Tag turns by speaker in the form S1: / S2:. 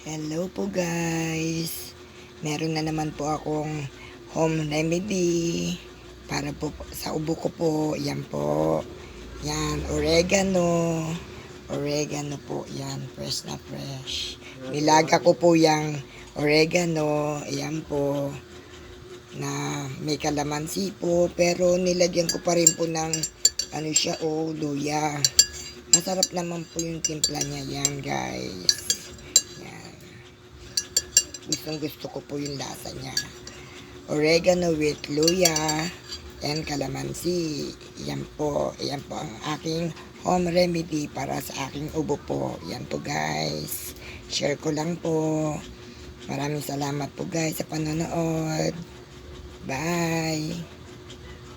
S1: Hello po guys. Meron na naman po akong home remedy para po sa ubo ko po. Yan po. Yan, oregano. Oregano po. Yan, fresh na fresh. Nilaga ko po yung oregano. Ayan po. Na may kalamansi po. Pero nilagyan ko pa rin po ng ano siya luya. Masarap naman po yung timpla niya yan guys. Gustong gusto ko po yung lasa niya. Oregano with luya and calamansi. Yan po. Yan po ang aking home remedy para sa aking ubo po. Yan po guys. Share ko lang po. Maraming salamat po guys sa panonood. Bye!